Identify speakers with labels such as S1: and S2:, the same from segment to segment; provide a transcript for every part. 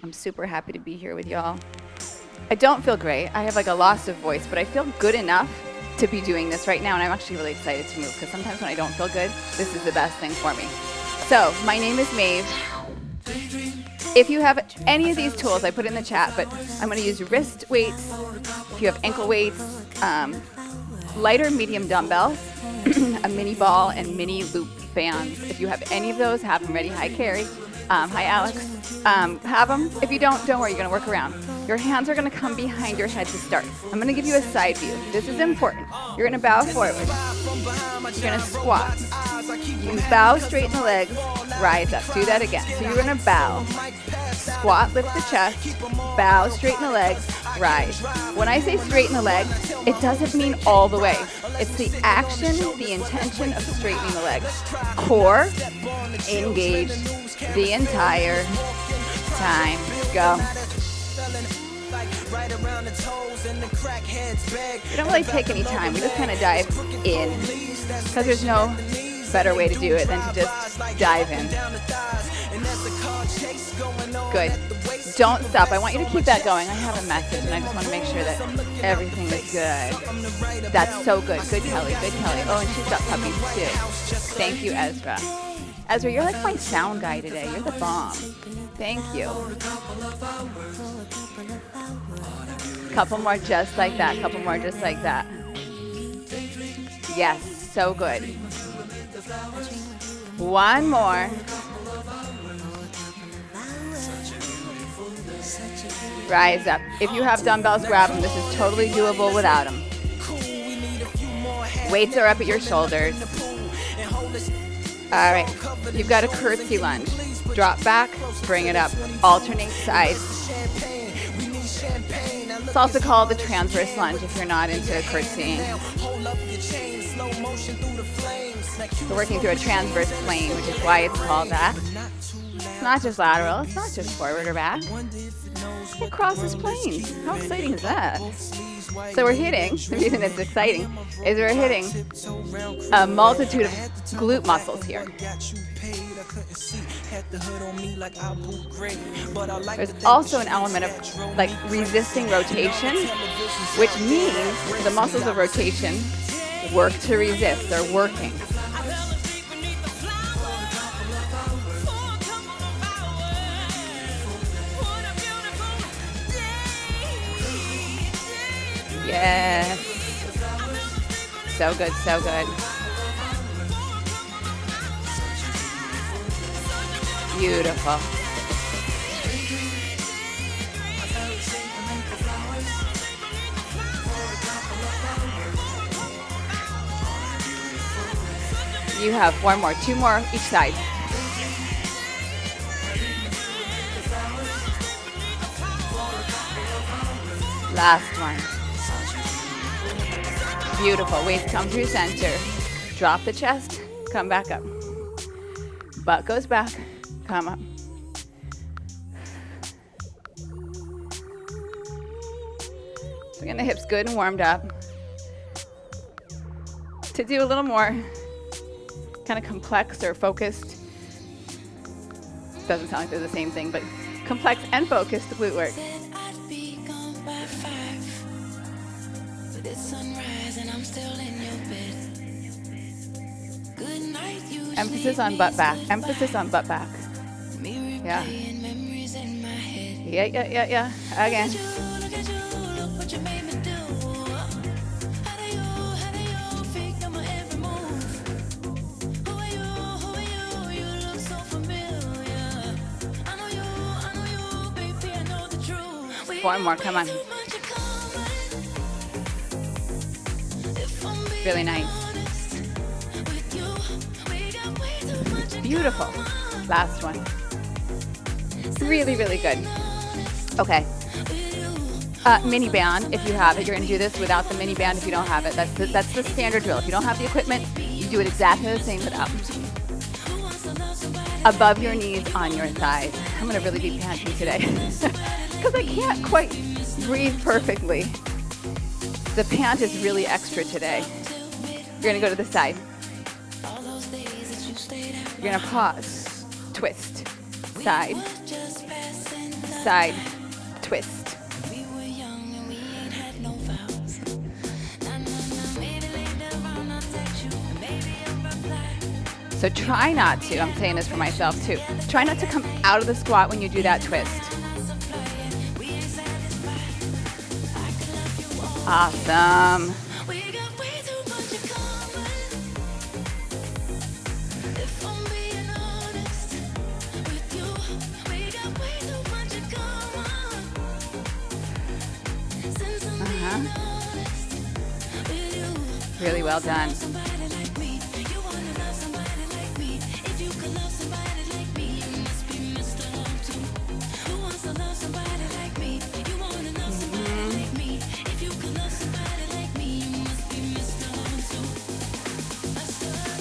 S1: I'm super happy to be here with y'all. I don't feel great. I have like a loss of voice, but I feel good enough to be doing this right now, and I'm actually really excited to move because sometimes when I don't feel good, this is the best thing for me. So, my name is Maeve. If you have any of these tools, I put in the chat, but I'm going to use wrist weights. If you have ankle weights, lighter medium dumbbells, a mini ball, and mini loop bands. If you have any of those, have them ready. Hi, Carrie. Hi, Alex. Have them. If you don't worry, you're going to work around. Your hands are going to come behind your head to start. I'm going to give you a side view. This is important. You're going to bow forward. You're going to squat. You bow, straighten the legs, rise up. Do that again. So you're going to bow, squat, lift the chest, bow, straighten the legs, rise. When I say straighten the legs, it doesn't mean all the way. It's the action, the intention of straightening the legs. Core engaged the entire time. Go. We don't really take any time. We just kind of dive in because there's no better way to do it than to just dive in. Good. Don't stop. I want you to keep that going. I have a message, and I just want to make sure that everything is good. That's so good. Good, Kelly. Good, Kelly. Oh, and she's got puppies, too. Thank you, Ezra. Ezra, you're like my sound guy today. You're the bomb. Thank you. Couple more just like that. Couple more just like that. Yes, so good. One more. Rise up. If you have dumbbells, grab them. This is totally doable without them. Weights are up at your shoulders. All right. You've got a curtsy lunge. Drop back, bring it up. Alternate sides. It's also called the transverse lunge if you're not into curtsying. We're working through a transverse plane, which is why it's called that. It's not just lateral. It's not just forward or back. It crosses planes. How exciting is that? So we're hitting, the reason it's exciting, is we're hitting a multitude of glute muscles here. There's also an element of like resisting rotation, which means the muscles of rotation work to resist. They're working. Yes. So good, so good. Beautiful. You have one more, two more each side. Last one. Beautiful. Weights come through center. Drop the chest. Come back up. Butt goes back. Come up. So getting the hips good and warmed up. To do a little more kind of complex or focused. Doesn't sound like they're the same thing, but complex and focused glute work. Emphasis on butt back. Emphasis on butt back. Yeah. Yeah. Again. One more, come on. Really nice. Beautiful. Last one. Really, really good. Okay. Mini band, if you have it. You're going to do this without the mini band if you don't have it. That's the standard drill. If you don't have the equipment, you do it exactly the same without. Above your knees, on your thighs. I'm going to really be panting today because I can't quite breathe perfectly. The pant is really extra today. You're going to go to the side. You're going to pause, twist, side, side twist. So try not to, I'm saying this for myself too, try not to come out of the squat when you do that twist. Awesome. Really well done.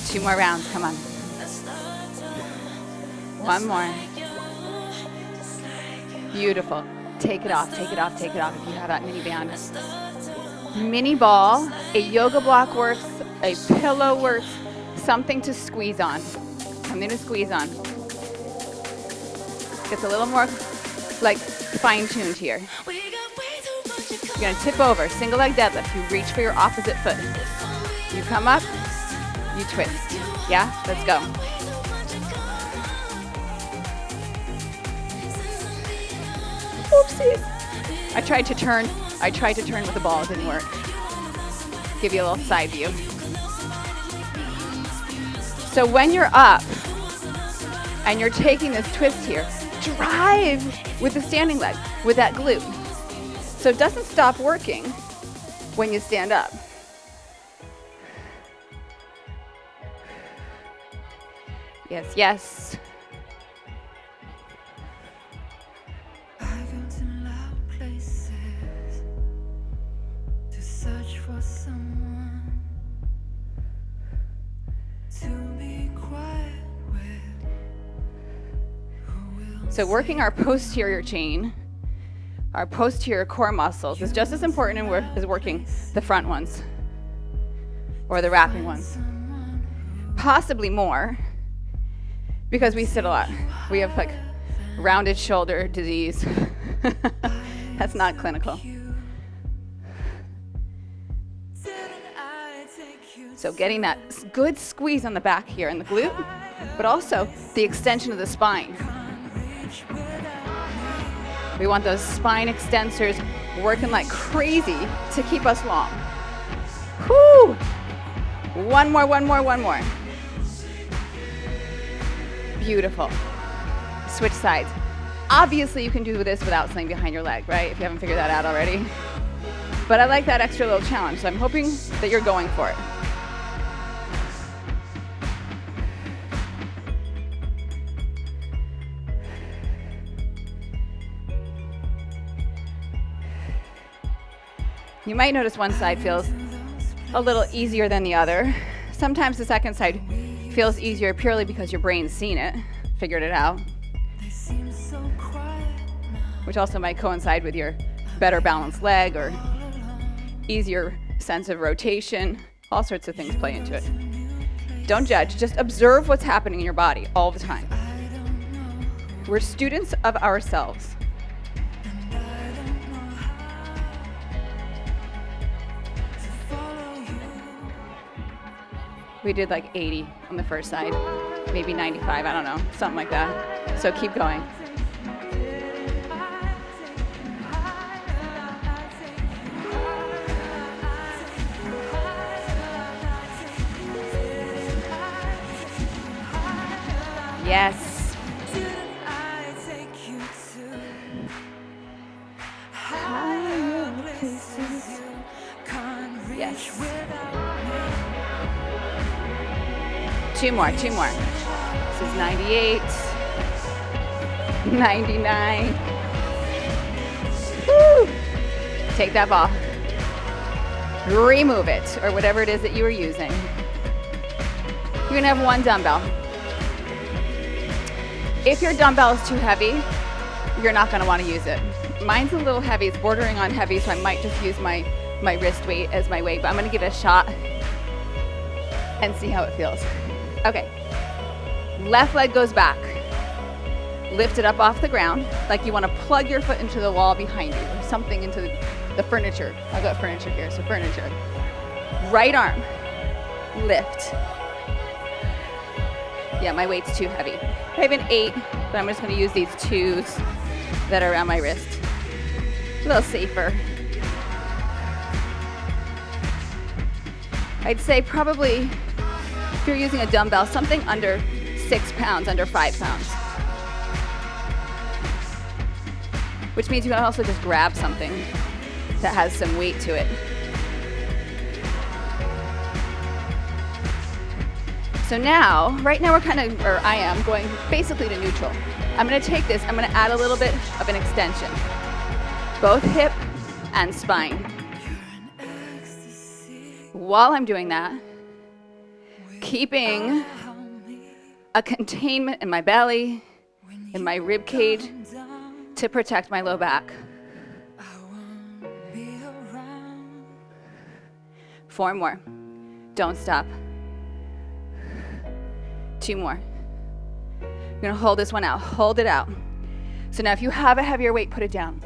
S1: Two more rounds, come on. One more. Beautiful. Take it off, take it off, take it off if you have that mini band. Mini ball, a yoga block works, a pillow works, something to squeeze on. Something to squeeze on. Gets a little more like fine-tuned here. You're gonna tip over, single leg deadlift. You reach for your opposite foot. You come up, you twist. Yeah, let's go. Oopsies. I tried to turn with the ball, it didn't work. Give you a little side view. So when you're up and you're taking this twist here, drive with the standing leg, with that glute. So it doesn't stop working when you stand up. Yes, yes. So working our posterior chain, our posterior core muscles is just as important as working the front ones or the wrapping ones. Possibly more because we sit a lot. We have like rounded shoulder disease. That's not clinical. So getting that good squeeze on the back here in the glute, but also the extension of the spine. We want those spine extensors working like crazy to keep us long. Whoo! One more, one more, one more. Beautiful. Switch sides. Obviously you can do this without something behind your leg, right? If you haven't figured that out already. But I like that extra little challenge, so I'm hoping that you're going for it. You might notice one side feels a little easier than the other. Sometimes the second side feels easier purely because your brain's seen it, figured it out. Which also might coincide with your better balanced leg or easier sense of rotation. All sorts of things play into it. Don't judge, just observe what's happening in your body all the time. We're students of ourselves. We did like 80 on the first side, maybe 95, I don't know, something like that. So keep going. Yes. Yes. Two more, two more. This is 98, 99. Woo! Take that ball. Remove it, or whatever it is that you were using. You're gonna have one dumbbell. If your dumbbell is too heavy, you're not gonna wanna use it. Mine's a little heavy, it's bordering on heavy, so I might just use my wrist weight as my weight, but I'm gonna give it a shot and see how it feels. Okay, left leg goes back. Lift it up off the ground, like you want to plug your foot into the wall behind you, or something into the furniture. I've got furniture here, so furniture. Right arm, lift. Yeah, my weight's too heavy. I have an 8, but I'm just going to use these 2s that are around my wrist. A little safer. I'd say probably, if you're using a dumbbell, something under 6 pounds, under 5 pounds. Which means you can also just grab something that has some weight to it. So now, right now I am going basically to neutral. I'm gonna take this, I'm gonna add a little bit of an extension. Both hip and spine. While I'm doing that, keeping a containment in my belly, in my rib cage, to protect my low back. 4 more. Don't stop. 2 more. You're gonna hold this one out. Hold it out. So now if you have a heavier weight, put it down.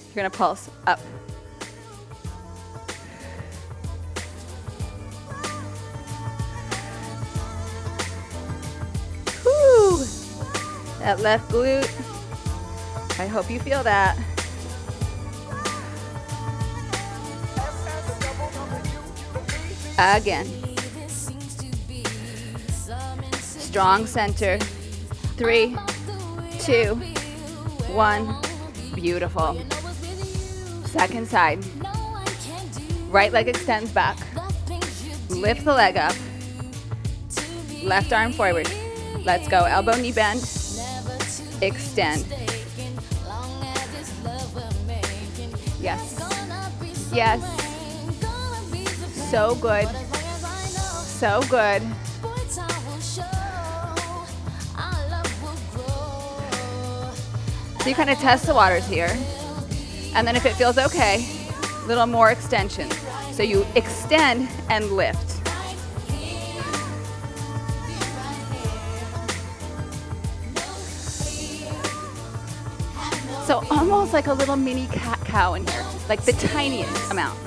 S1: You're gonna pulse up. Woo! That left glute. I hope you feel that. Again. Strong center. 3, 2, 1. Beautiful. Second side. Right leg extends back. Lift the leg up. Left arm forward. Let's go. Elbow, knee bend. Extend. Yes. Yes. So good. So good. So you kind of test the waters here. And then if it feels okay, a little more extension. So you extend and lift. So almost like a little mini cat-cow in here, like the tiniest amount.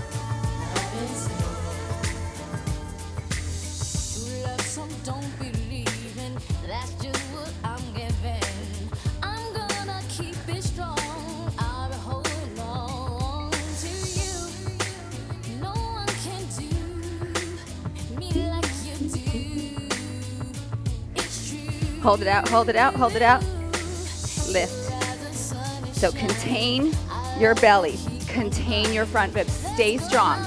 S1: Hold it out, hold it out, hold it out. Lift. So contain your belly, contain your front ribs, stay strong.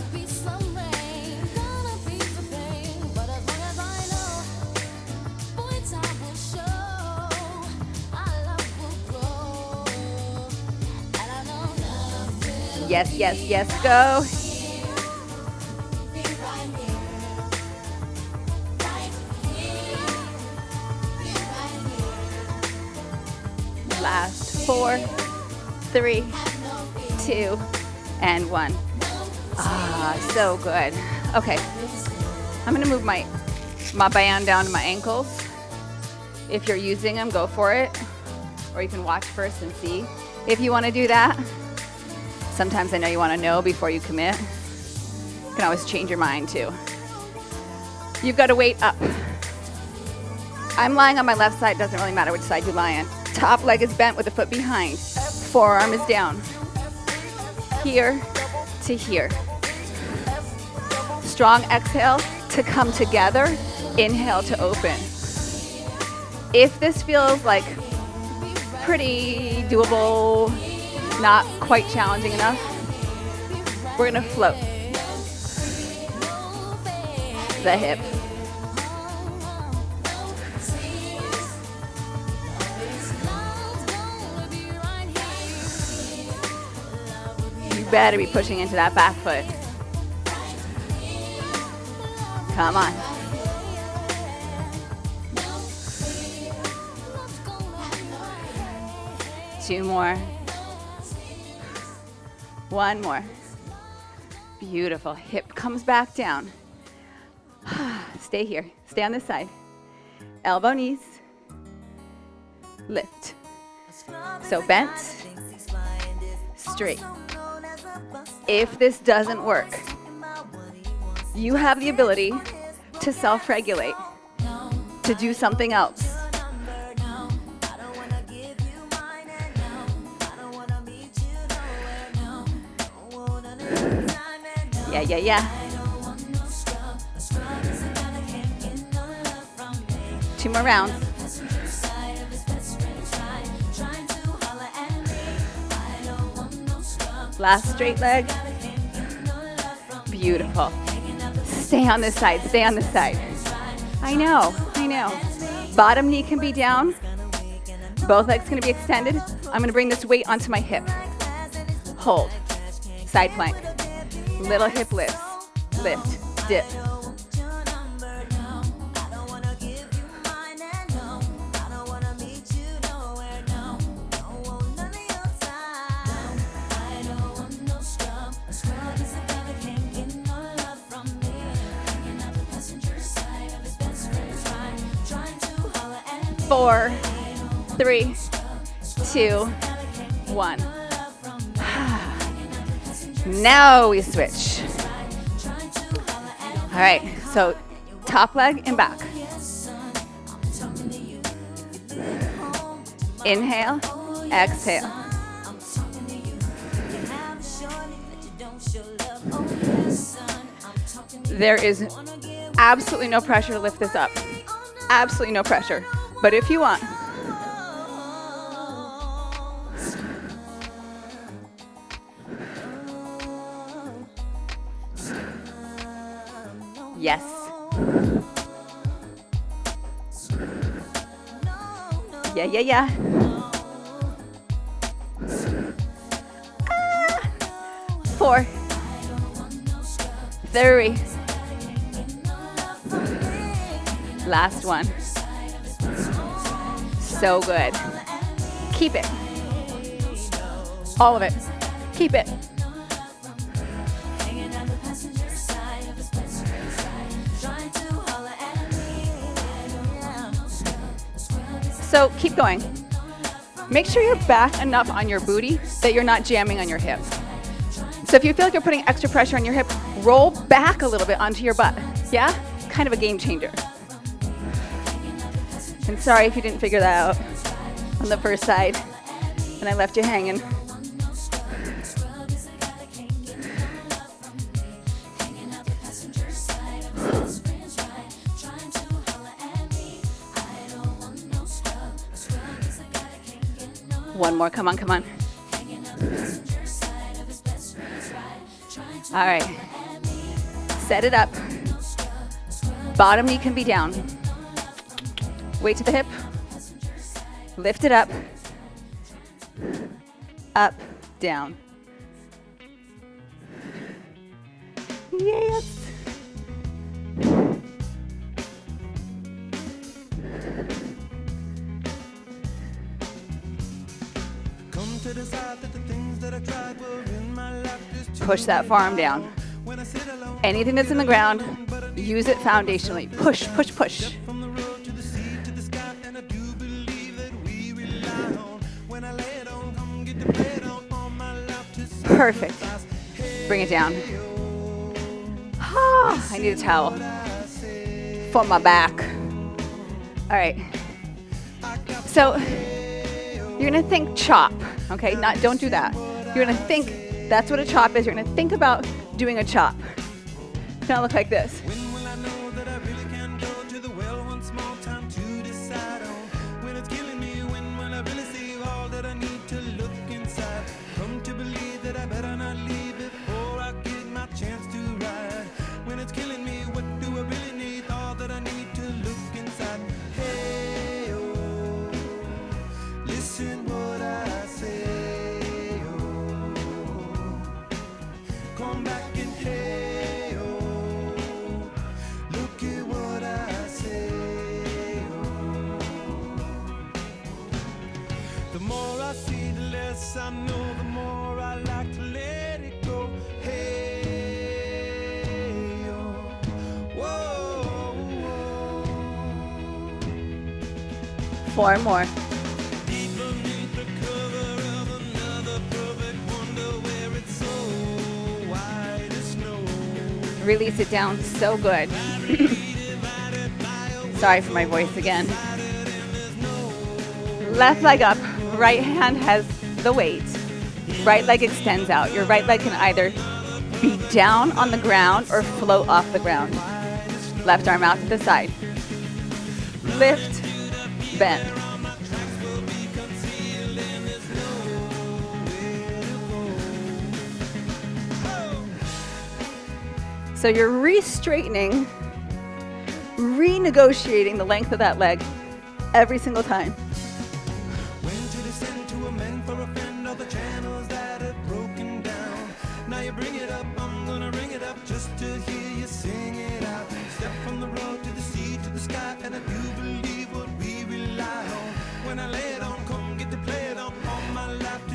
S1: Yes, yes, yes, go. Last 4, 3, 2, and 1. Ah, so good. Okay, I'm gonna move my band down to my ankles. If you're using them, go for it. Or you can watch first and see if you wanna do that. Sometimes I know you wanna know before you commit. You can always change your mind too. You've got to weight up. I'm lying on my left side, doesn't really matter which side you lie on. Top leg is bent with the foot behind. Forearm is down. Here to here. Strong exhale to come together. Inhale to open. If this feels like pretty doable, not quite challenging enough, we're gonna float the hip. You better be pushing into that back foot. Come on. Two more. One more. Beautiful. Hip comes back down. Stay here. Stay on this side. Elbow, knees. lift. So bent, straight. If this doesn't work, you have the ability to self-regulate, to do something else. Yeah. 2 more rounds. Last straight leg. Beautiful. Stay on this side, stay on this side. I know. Bottom knee can be down. Both legs can be extended. I'm gonna bring this weight onto my hip. Hold. Side plank. Little hip lifts. Lift, dip. Four, 3, 2, 1. Now we switch. All right, so top leg and back. Inhale, exhale. There is absolutely no pressure to lift this up. Absolutely no pressure. But if you want, yes. Yeah. 4, 3. Last one. So good. Keep it. All of it. Keep it. So keep going. Make sure you're back enough on your booty that you're not jamming on your hip. So if you feel like you're putting extra pressure on your hip, roll back a little bit onto your butt. Yeah? Kind of a game changer. And sorry if you didn't figure that out on the first side and I left you hanging. One more, come on. All right, set it up. Bottom knee can be down. Weight to the hip, lift it up, down. Yes. Push that forearm down. Anything that's in the ground, use it foundationally. Push. Perfect. Bring it down. I need a towel for my back. All right. So you're gonna think chop, okay? Don't do that. You're gonna think that's what a chop is. You're gonna think about doing a chop. It's gonna look like this. I know the more I like to let it go. Hey, whoa. 4 more. Release it down, so good. Sorry for my voice again. Left leg up, right hand has the weight. Right leg extends out. Your right leg can either be down on the ground or float off the ground. Left arm out to the side. Lift, bend. So you're re-straightening, renegotiating the length of that leg every single time.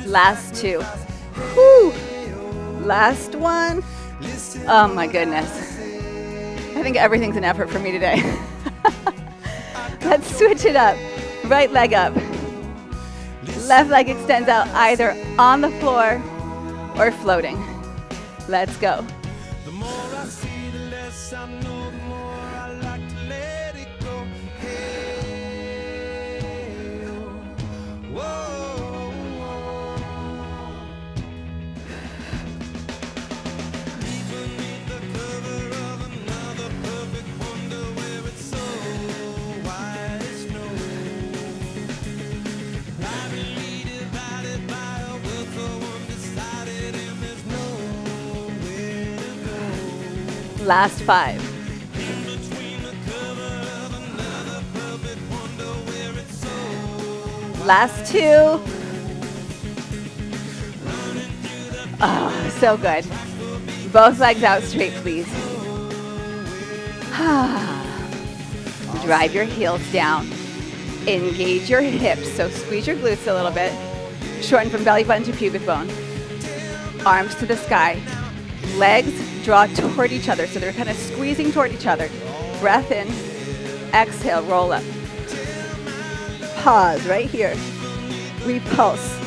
S1: Last two. Whew. Last one. Oh my goodness. I think everything's an effort for me today. Let's switch it up. Right leg up. Left leg extends out either on the floor or floating. Let's go. The more I see, the less I know, the more I like to let it go. Hey, whoa. Last five. Last two. Oh, so good. Both legs out straight, please. Drive your heels down. Engage your hips. So squeeze your glutes a little bit. Shorten from belly button to pubic bone. Arms to the sky. Legs draw toward each other, so they're kind of squeezing toward each other. Breath in, exhale, roll up. Pause right here. Repulse,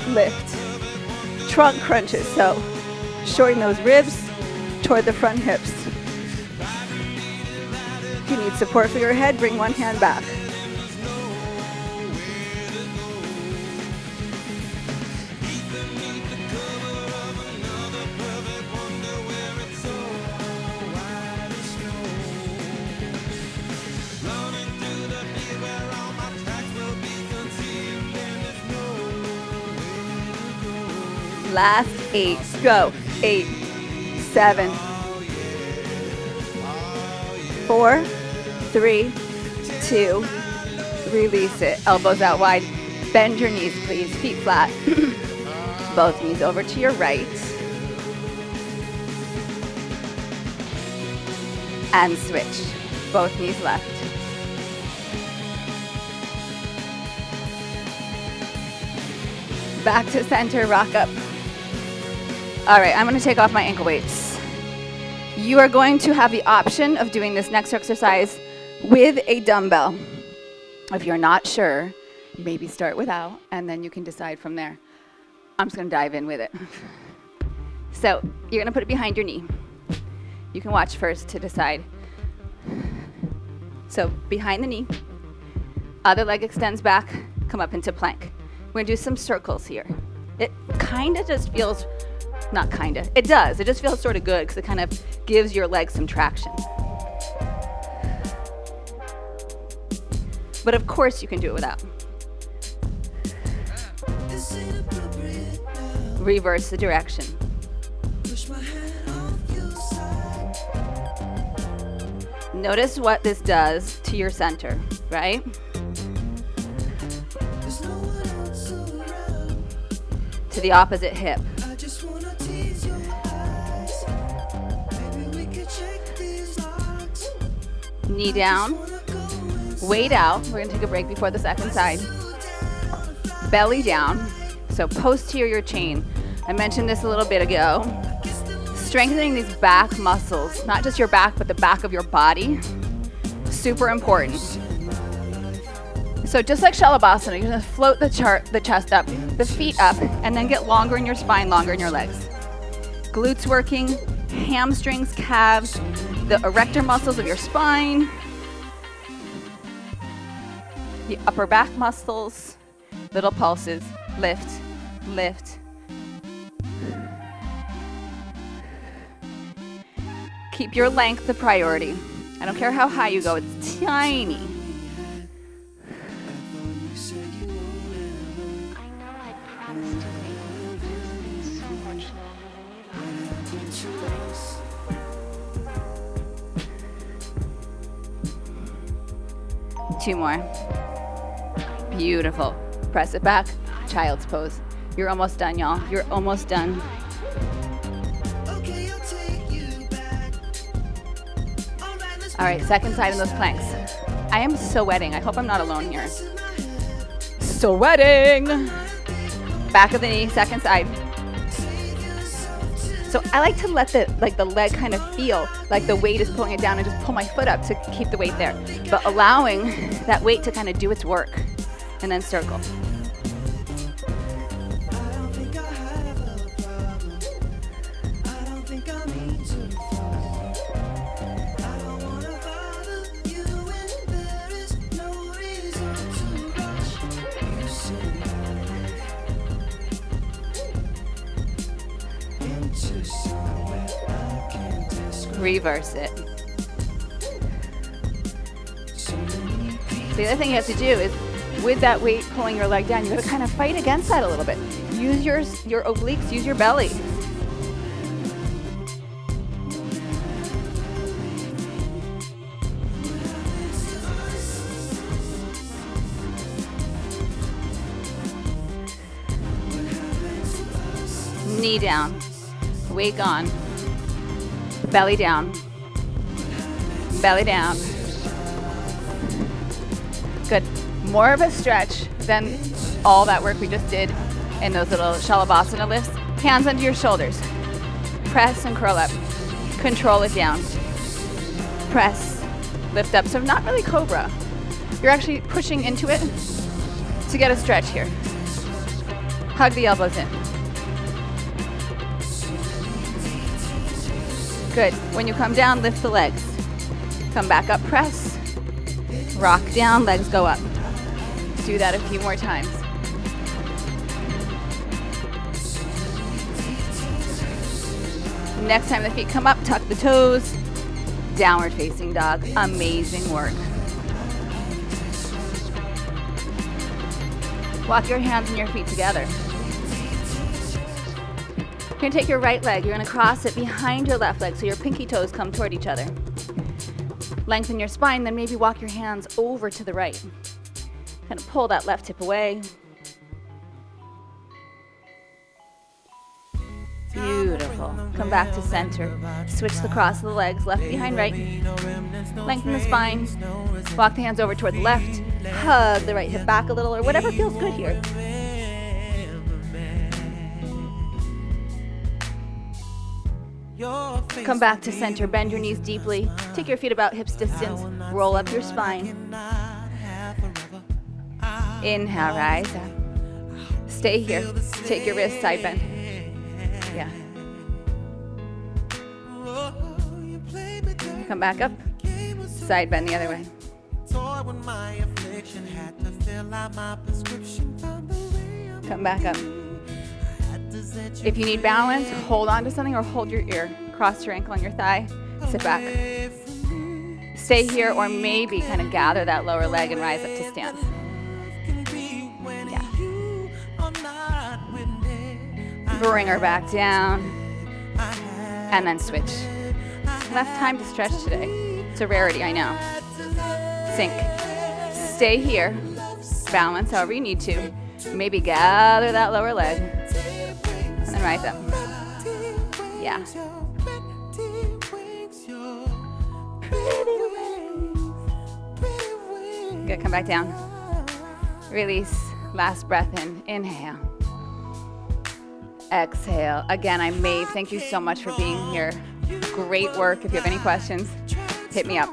S1: lift. Trunk crunches, so shorten those ribs toward the front hips. If you need support for your head, bring one hand back. Last 8, go. 8, 7, 4, 3, 2, release it. Elbows out wide. Bend your knees, please. Feet flat. Both knees over to your right. And switch. Both knees left. Back to center, rock up. All right, I'm going to take off my ankle weights. You are going to have the option of doing this next exercise with a dumbbell. If you're not sure, maybe start without, and then you can decide from there. I'm just going to dive in with it. So you're going to put it behind your knee. You can watch first to decide. So behind the knee, other leg extends back, come up into plank. We're going to do some circles here. It kind of just feels, not kind of, it does. It just feels sort of good because it kind of gives your legs some traction. But of course you can do it without. Reverse the direction. Notice what this does to your center, right? To the opposite hip. Knee down, weight out. We're gonna take a break before the second side. Belly down, so posterior chain. I mentioned this a little bit ago. Strengthening these back muscles, not just your back, but the back of your body. Super important. So just like Shalabhasana, you're gonna float the chest up, the feet up, and then get longer in your spine, longer in your legs. Glutes working, hamstrings, calves, the erector muscles of your spine, the upper back muscles, little pulses, lift, lift. Keep your length the priority. I don't care how high you go, it's tiny. Two more. Beautiful. Press it back, child's pose. You're almost done, y'all. You're almost done. All right, second side in those planks. I am sweating. I hope I'm not alone here. Sweating. Back of the knee, second side. So I like to let the leg kind of feel like the weight is pulling it down and just pull my foot up to keep the weight there. But allowing that weight to kind of do its work and then circle. Reverse it. The other thing you have to do is, with that weight pulling your leg down, you got to kind of fight against that a little bit. Use your obliques, use your belly. Knee down, weight gone. Belly down, belly down. Good. More of a stretch than all that work we just did in those little Shalabhasana lifts. Hands under your shoulders. Press and curl up. Control it down. Press, lift up. So not really cobra. You're actually pushing into it to get a stretch here. Hug the elbows in. Good. When you come down, lift the legs. Come back up, press. Rock down, legs go up. Do that a few more times. Next time the feet come up, tuck the toes. Downward facing dog. Amazing work. Walk your hands and your feet together. You're gonna take your right leg, you're gonna cross it behind your left leg so your pinky toes come toward each other. Lengthen your spine, then maybe walk your hands over to the right. Kind of pull that left hip away. Beautiful. Come back to center. Switch the cross of the legs, left behind right. Lengthen the spine. Walk the hands over toward the left. Hug the right hip back a little, or whatever feels good here. Come back to center, bend your knees deeply. Take your feet about hips distance. Roll up your spine. Inhale, rise up. Stay here. Take your wrist side bend. Yeah. Come back up. Side bend the other way. Come back up. If you need balance, hold on to something or hold your ear. Cross your ankle on your thigh. Sit back. Stay here or maybe kind of gather that lower leg and rise up to stand. Yeah. Bring her back down. And then switch. Enough time to stretch today. It's a rarity, I know. Sink. Stay here. Balance however you need to. Maybe gather that lower leg. And then rise up. Yeah. Good, come back down. Release, last breath in. Inhale. Exhale. Again, I'm Maeve. Thank you so much for being here. Great work. If you have any questions, hit me up.